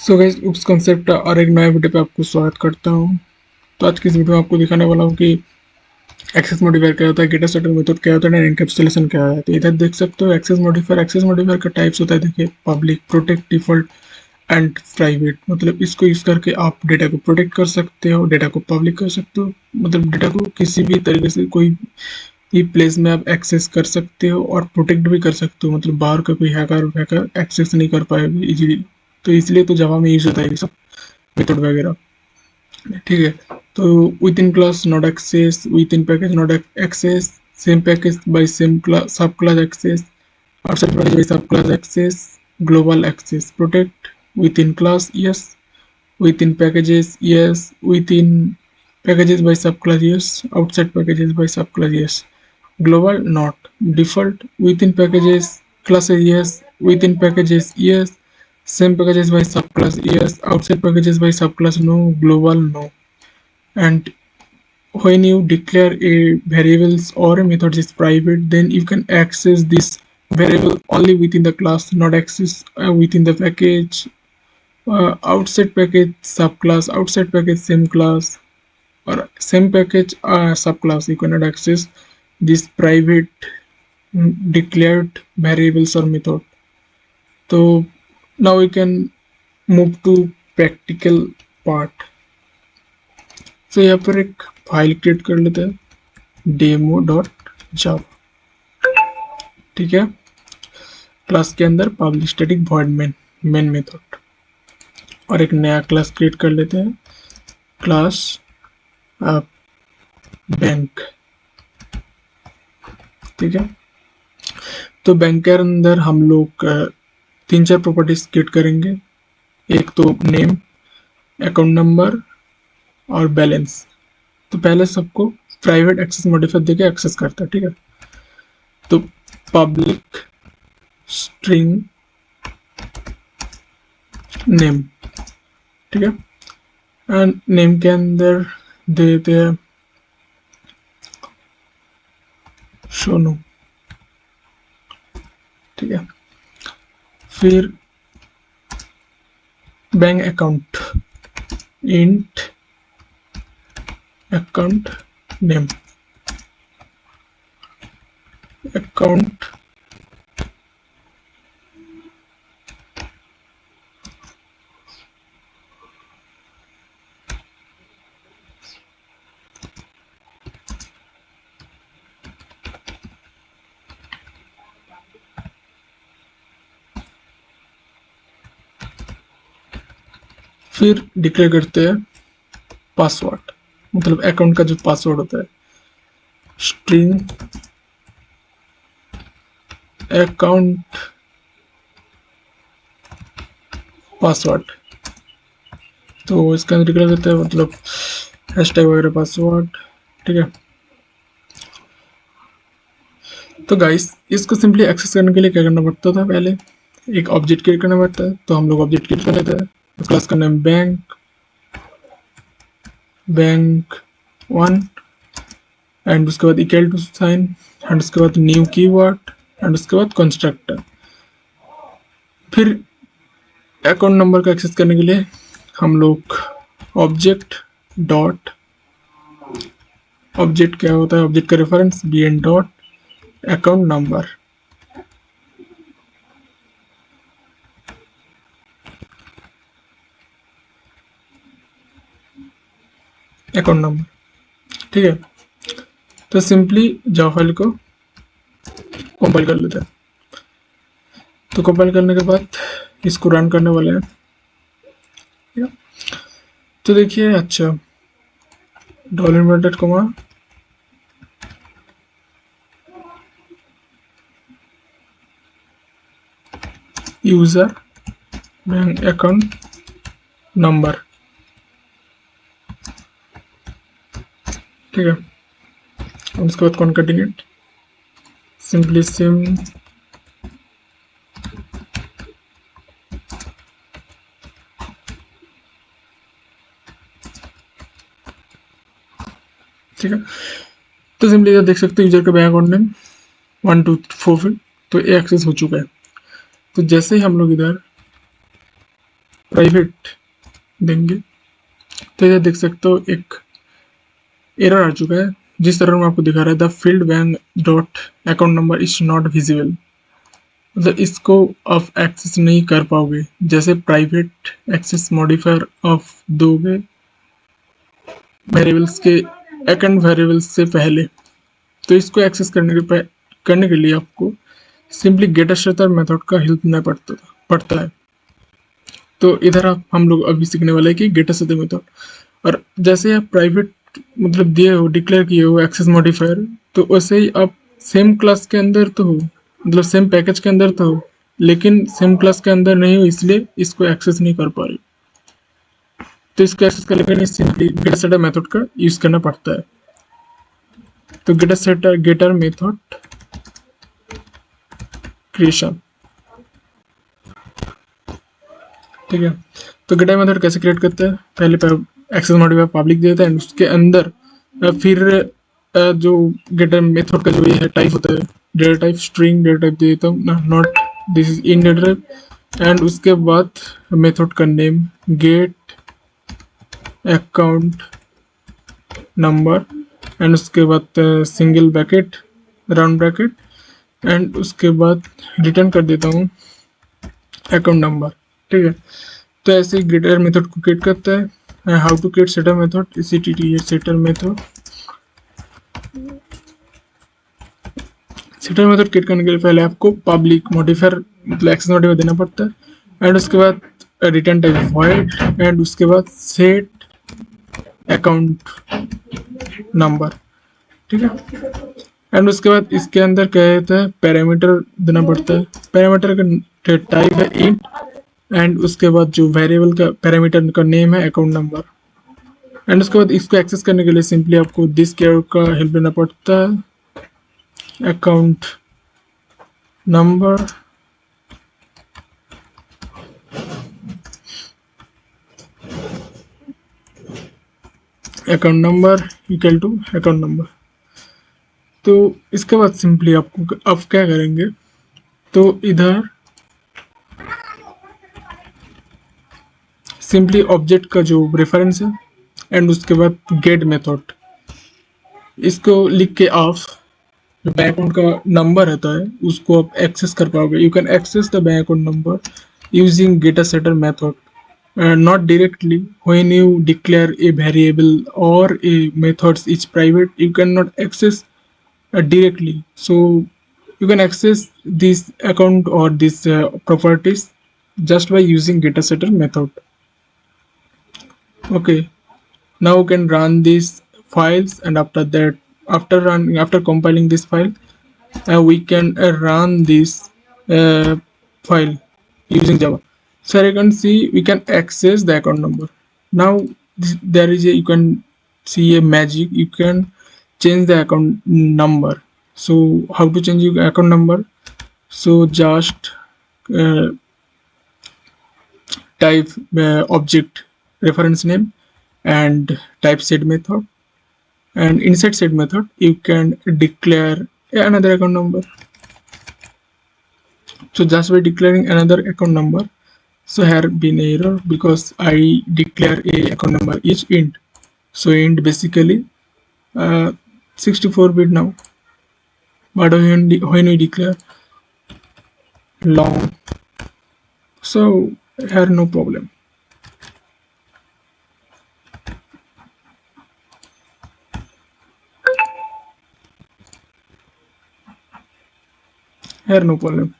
So guys, उस concept और एक नए वीडियो पे आपको स्वागत करता हूँ। तो आज की इस वीडियो में आपको दिखाने वाला हूँ कि एक्सेस मॉडिफायर क्या होता है, डेटा स्ट्रक्चर मेथड क्या होता है, और एनकैप्सुलेशन क्या है। तो इधर देख सकते हो एक्सेस मॉडिफायर का टाइप्स होता है। देखिए, public, protect, default and private. मतलब इसको यूज करके आप डेटा को प्रोटेक्ट कर सकते हो, डेटा को पब्लिक कर सकते हो। मतलब डेटा को किसी भी तरीके से कोई भी प्लेस में आप एक्सेस कर सकते हो और प्रोटेक्ट भी कर सकते हो। मतलब बाहर का कोई हैकर एक्सेस नहीं कर पाएगा इजीली। तो इसलिए तो जावा में यूज होता है ये सब मेथड वगैरह। ठीक है। तो within class not access, within package not access, same package by same class sub class access, outside package by sub class access, global access, protect within class yes, within packages yes, within packages by sub class yes, outside packages by sub class yes, global not, default within packages classes yes, within packages yes, same packages by subclass yes, outside packages by subclass no, global no. And when you declare a variables or a method is private, then you can access this variable only within the class, not access within the package, outside package subclass, outside package same class, or same package subclass. You cannot access this private declared variables or method. So now we can move to practical part. तो यहाँ पर एक file create कर लेते हैं demo.java। ठीक है। Class के अंदर public static void main method, और एक नया क्लास क्रिएट कर लेते हैं, क्लास बैंक। ठीक है। तो बैंक के अंदर हम लोग तीन चार प्रॉपर्टीज क्रिएट करेंगे। एक तो नेम, अकाउंट नंबर और बैलेंस। तो पहले सबको प्राइवेट एक्सेस मॉडिफायर देके एक्सेस करता है। ठीक है। तो पब्लिक स्ट्रिंग नेम। ठीक है। एंड नेम के अंदर दे देते हैं सोनू। ठीक है। फिर bank account, int account name, account फिर डिक्लेयर करते हैं पासवर्ड। मतलब अकाउंट का जो पासवर्ड होता है, स्ट्रिंग अकाउंट पासवर्ड। तो इसका डिक्लेयर करते हैं मतलब हैशटैग वगैरह पासवर्ड। ठीक है। तो गाइस, इसको सिंपली एक्सेस करने के लिए क्या करना पड़ता था, पहले एक ऑब्जेक्ट क्रिएट करना पड़ता है। तो हम लोग ऑब्जेक्ट क्रिएट कर लेते हैं। तो क्लास का नाम बैंक 1, एंड उसके बाद इक्वल टू साइन, एंड उसके बाद न्यू कीवर्ड, एंड उसके बाद कंस्ट्रक्टर। फिर अकाउंट नंबर का एक्सेस करने के लिए हम लोग ऑब्जेक्ट डॉट, ऑब्जेक्ट क्या होता है, ऑब्जेक्ट का reference bn dot account number. Account number. ठीक है। तो सिंपली जावा फाइल को कंपाइल कर लेते हैं। तो कंपाइल करने के बाद इसको रन करने वाले हैं। तो देखिए, अच्छा, $, यूजर बैंक अकाउंट नंबर। ठीक है। उसके बाद कॉन्केटिनेट सिंपली सिम ठीक है। तो सिंपली इधर देख सकते हो यूजर का बैंक अकाउंट नेम 1245। तो ये एक्सेस हो चुका है। तो जैसे ही हम लोग इधर प्राइवेट देंगे तो इधर देख सकते हो एक एरर आ चुका है, जिस तरह में आपको दिखा रहा है the field bank dot account number is not visible. मतलब इसको आप एक्सेस नहीं कर पाओगे। जैसे प्राइवेट एक्सेस मॉडिफायर आप दोगे वेरिएबल्स के अकाउंट वेरिएबल्स से पहले, तो इसको एक्सेस करने के लिए आपको सिंपली गेट स्ट्रक्चर मेथड का हेल्प लेना पड़ता है। तो इधर आप हम लोग अभी सीखने वाले हैं कि गेट स्ट्रक्चर मेथड। और जैसे आप प्राइवेट मतलब दिए हो, डिक्लेयर किए हो एक्सेस मॉडिफायर, तो वैसे ही आप सेम क्लास के अंदर तो हो, मतलब सेम पैकेज के अंदर तो हो, लेकिन सेम क्लास के अंदर नहीं हो, इसलिए इसको एक्सेस नहीं कर पा रहे। तो इसको एक्सेस करने के लिए सिंपली गेट सेटर मेथड का यूज करना पड़ता है। तो गेटर मेथड क्रिएशन, ठीक है। तो गेटर मेथड कैसे क्रिएट करते हैं, पहले एक्सेस मॉडिफायर पब्लिक देता है, उसके अंदर फिर जो गेटर मेथड का जो ये है टाइप होता है, data type string data type दे देता हूँ, not this is in data type. And उसके बाद मेथड का name get account number, and उसके बाद single bracket round bracket, and उसके बाद रिटर्न कर देता हूँ अकाउंट नंबर, ठीक है। तो ऐसे ही गेटर मेथड को क्रिएट करता है। How to create setter method, setter method. Setter method create करने के लिए पहले आपको पब्लिक मॉडिफायर मतलब एक्सेस मॉडिफायर देना पड़ता है, एंड उसके बाद रिटर्न टाइप वॉइड, एंड उसके बाद सेट अकाउंट नंबर, ठीक है। एंड उसके बाद इसके अंदर क्या रहता है, पैरामीटर देना पड़ता है। पैरामीटर का टाइप है इंट, एंड उसके बाद जो वेरिएबल का पैरामीटर का नेम है अकाउंट नंबर। एंड उसके बाद इसको एक्सेस करने के लिए सिंपली आपको दिस केयर का हेल्प लेना पड़ता है, account number equal to account number. तो इसके बाद सिंपली आपको अब क्या करेंगे, तो इधर सिंपली ऑब्जेक्ट का जो रेफरेंस है एंड उसके बाद गेट मेथड, इसको लिख के आप जो बैंक अकाउंट का नंबर रहता है उसको आप एक्सेस कर पाओगे। You can access the bank account number using get setter method, not directly. When you declare a variable or a methods is private, you cannot access directly. So you can access this account or these properties just by using getter setter method. Okay, now you can run these files, and after that, after compiling this file, we can run this file using Java. So you can see we can access the account number. Now there is a, you can see a magic, you can change the account number. So how to change your account number? So just type object reference name and type set method, and inside set method you can declare another account number. So just by declaring another account number, so here been error because I declare a account number is int. So int basically 64-bit now, but when we declare long, so here no problem. Here no problem.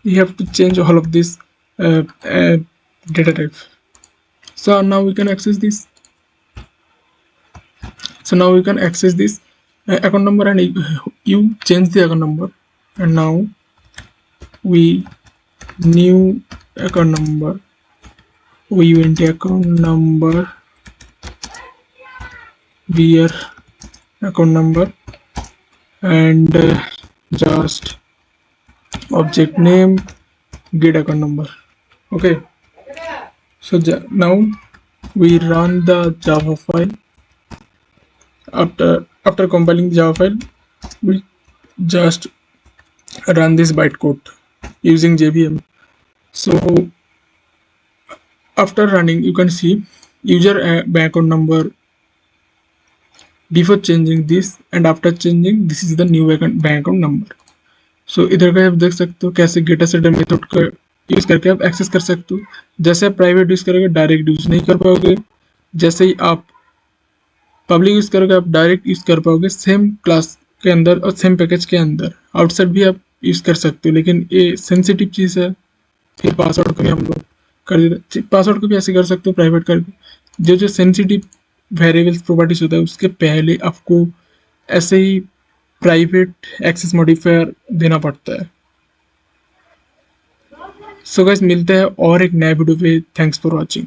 You have to change all of this data type. So now we can access this. So now we can access this account number, and you change the account number, and now we new account number, we enter account number, where account number, and just object name get account number. Okay, so now we run the Java file. After compiling the Java file, we just run this bytecode using JVM. So after running, you can see user bank account number before changing this, and after changing this is the new bank account number. So इधर का आप देख सकते हो कैसे गेटा settle method का use करके आप एक्सेस कर सकते हो। जैसे आप प्राइवेट यूज करोगे डायरेक्ट यूज नहीं कर पाओगे, जैसे ही आप पब्लिक यूज करोगे आप डायरेक्ट यूज कर पाओगे सेम क्लास के अंदर और सेम पैकेज के अंदर। आउटसाइड भी आप यूज कर सकते हो, लेकिन ये सेंसिटिव चीज़ है। फिर पासवर्ड को भी हम लोग कर देते, पासवर्ड को भी ऐसे कर सकते हो प्राइवेट करके। जो जो सेंसिटिव वेरिएबल्स प्रॉपर्टीज होता है उसके पहले आपको ऐसे ही प्राइवेट एक्सेस मॉडिफायर देना पड़ता है। सो गाइस मिलते हैं और एक नया वीडियो पे। Thanks for watching.